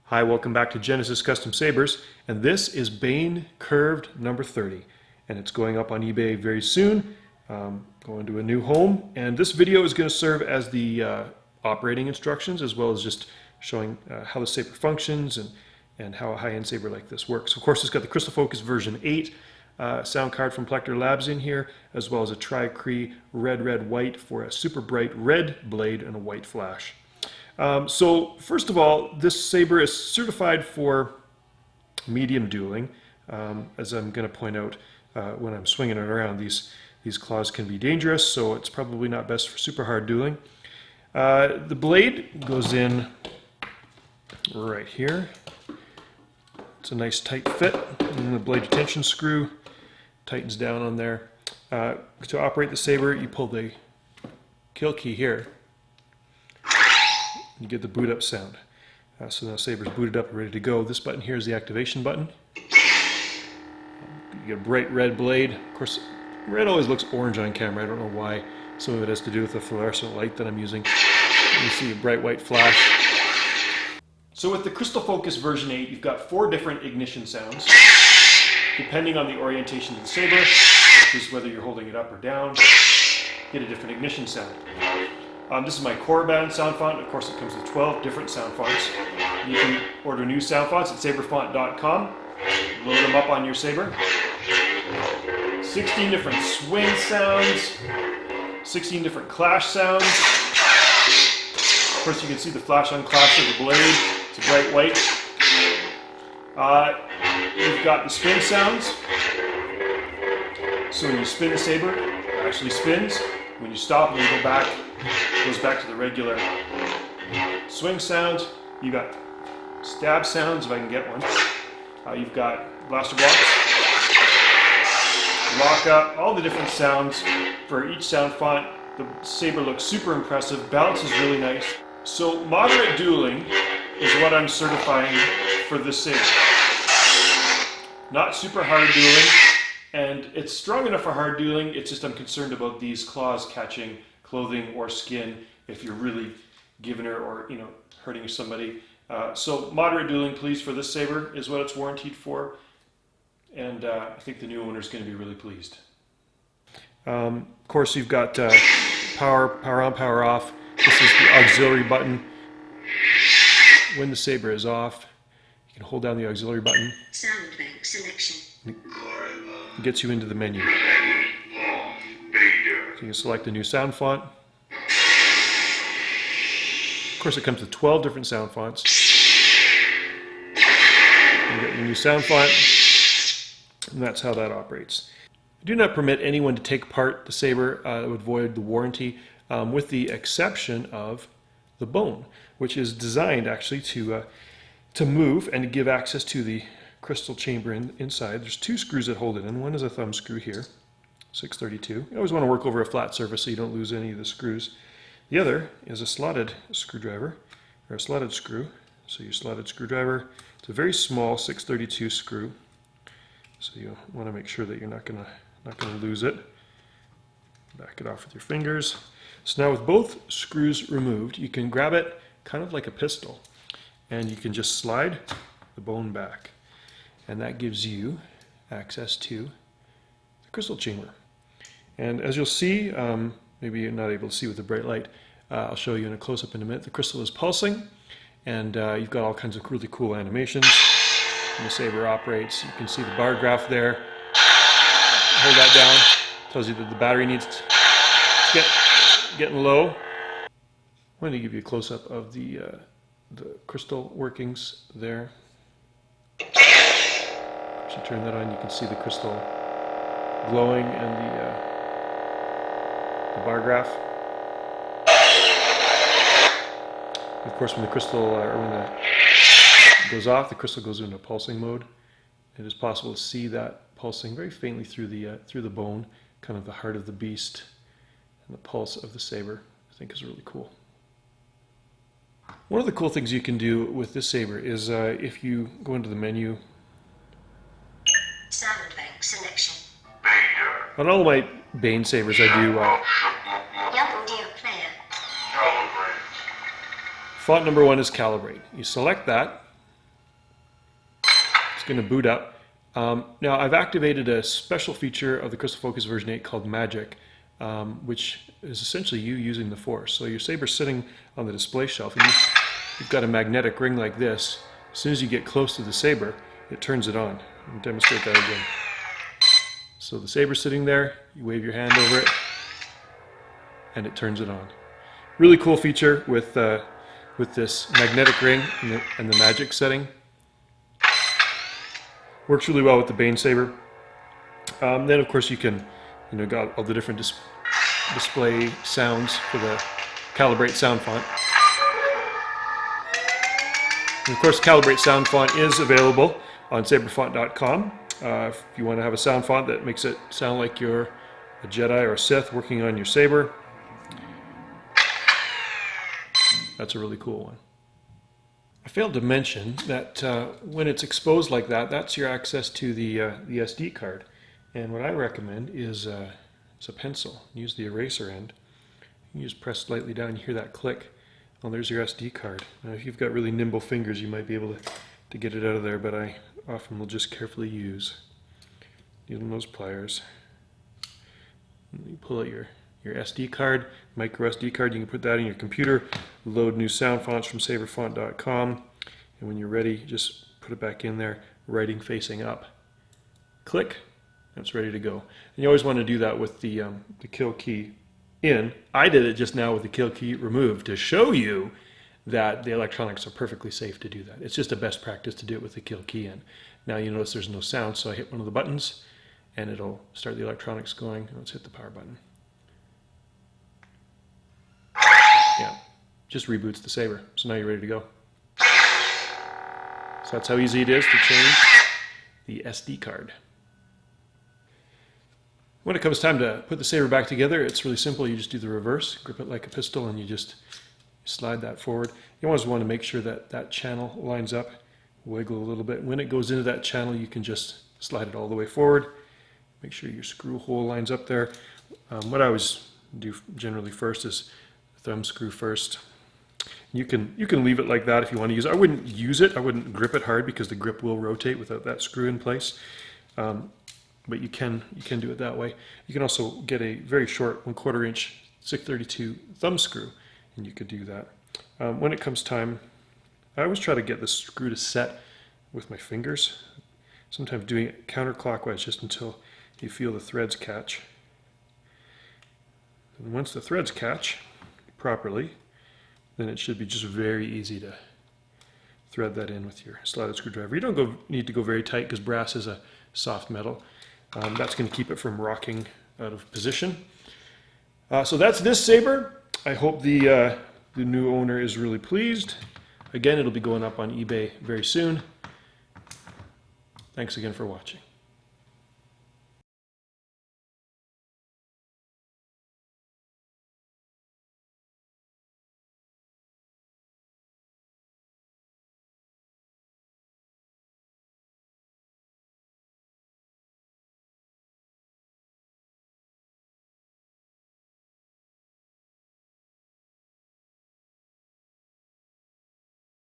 Hi, welcome back to Genesis Custom Sabers, and this is Bane Curved number 30, and it's going up on eBay very soon, going to a new home, and this video is going to serve as the operating instructions as well as just showing how the saber functions and how a high-end saber like this works. Of course, it's got the Crystal Focus version 8 sound card from Plecter Labs in here, as well as a Tri-Cree red, white for a super bright red blade and a white flash. So first of all, this saber is certified for medium dueling. As I'm going to point out when I'm swinging it around, these claws can be dangerous, so it's probably not best for super hard dueling. The blade goes in right here. It's a nice tight fit, and the blade detention screw tightens down on there. To operate the saber, you pull the kill key here. You get the boot up sound. So now the saber's booted up and ready to go. This button here is the activation button. You get a bright red blade. Of course, red always looks orange on camera. I don't know why. Some of it has to do with the fluorescent light that I'm using. You see a bright white flash. So with the Crystal Focus version 8, you've got 4 different ignition sounds. Depending on the orientation of the saber, which is whether you're holding it up or down, you get a different ignition sound. This is my core band sound font. Of course, it comes with 12 different sound fonts. You can order new sound fonts at saberfont.com. Load them up on your saber. 16 different swing sounds. 16 different clash sounds. Of course, you can see the flash on clash of the blade. It's a bright white. You've got the spin sounds. So when you spin the saber, it actually spins. When you stop and you go back, it goes back to the regular swing sound. You've got stab sounds, if I can get one. You've got blaster blocks, lock up, all the different sounds for each sound font. The saber looks super impressive, balance is really nice. So moderate dueling is what I'm certifying for this saber. Not super hard dueling, and it's strong enough for hard dueling. It's just I'm concerned about these claws catching clothing or skin if you're really giving her or hurting somebody. So moderate dueling, please, for this saber is what it's warranted for, and I think the new owner is going to be really pleased. Of course, you've got power on, power off. This is the auxiliary button. When the saber is off, you can hold down the auxiliary button. Sound bank selection. It gets you into the menu. So you can select a new sound font. Of course, it comes with 12 different sound fonts. You get your new sound font, and that's how that operates. I do not permit anyone to take apart the saber. It would void the warranty, with the exception of the bone, which is designed actually to move and to give access to the crystal chamber inside. There's 2 screws that hold it in. One is a thumb screw here, 632. You always want to work over a flat surface so you don't lose any of the screws. The other is a slotted screwdriver, or a slotted screw. So your slotted screwdriver, it's a very small 632 screw. So you want to make sure that you're not going to lose it. Back it off with your fingers. So now with both screws removed, you can grab it kind of like a pistol, and you can just slide the bone back. And that gives you access to the crystal chamber. And as you'll see, maybe you're not able to see with the bright light, I'll show you in a close-up in a minute. The crystal is pulsing, and you've got all kinds of really cool animations. When the saber operates, you can see the bar graph there. Hold that down. Tells you that the battery needs to getting low. I'm going to give you a close-up of the crystal workings there. If you turn that on, you can see the crystal glowing and the bar graph. Of course, when the crystal it goes off, the crystal goes into pulsing mode. It is possible to see that pulsing very faintly through the bone, kind of the heart of the beast, and the pulse of the saber. I think is really cool. One of the cool things you can do with this saber is if you go into the menu. Sound bank selection. On all of my Bane sabers, I do Audio player. font number 1 is calibrate. You select that, going to boot up. Now I've activated a special feature of the Crystal Focus version 8 called Magic, which is essentially you using the Force. So your saber's sitting on the display shelf, and you've got a magnetic ring like this. As soon as you get close to the saber, it turns it on. I'll demonstrate that again. So the saber's sitting there, you wave your hand over it, and it turns it on. Really cool feature with this magnetic ring and the magic setting. Works really well with the Bane saber. Then of course you can, got all the different display sounds for the Calibrate sound font. And of course, Calibrate sound font is available on saberfont.com. If you want to have a sound font that makes it sound like you're a Jedi or a Sith working on your saber, that's a really cool one. I failed to mention that when it's exposed like that, that's your access to the SD card. And what I recommend is a pencil. Use the eraser end. You just press slightly down, you hear that click. Well, there's your SD card. Now, if you've got really nimble fingers, you might be able to get it out of there, but I often will just carefully use needle nose pliers. And you pull out your SD card, micro SD card. You can put that in your computer, load new sound fonts from saberfont.com, and when you're ready, just put it back in there, writing facing up. Click, and it's ready to go. And you always want to do that with the kill key in. I did it just now with the kill key removed to show you that the electronics are perfectly safe to do that. It's just a best practice to do it with the kill key in. Now you notice there's no sound, so I hit one of the buttons and it'll start the electronics going. Let's hit the power button. Yeah, just reboots the saber. So now you're ready to go. So that's how easy it is to change the SD card. When it comes time to put the saber back together, it's really simple. You just do the reverse, grip it like a pistol, and you just slide that forward. You always want to make sure that that channel lines up, wiggle a little bit. When it goes into that channel, you can just slide it all the way forward. Make sure your screw hole lines up there. What I always do generally first is thumb screw first. You can leave it like that if you want to use it. I wouldn't use it. I wouldn't grip it hard because the grip will rotate without that screw in place. But you can do it that way. You can also get a very short 1/4 inch 632 thumb screw, and you could do that. When it comes time, I always try to get the screw to set with my fingers. Sometimes doing it counterclockwise just until you feel the threads catch. And once the threads catch properly, then it should be just very easy to thread that in with your slotted screwdriver. You don't need to go very tight because brass is a soft metal. That's going to keep it from rocking out of position. So that's this saber. I hope the new owner is really pleased. Again, it'll be going up on eBay very soon. Thanks again for watching.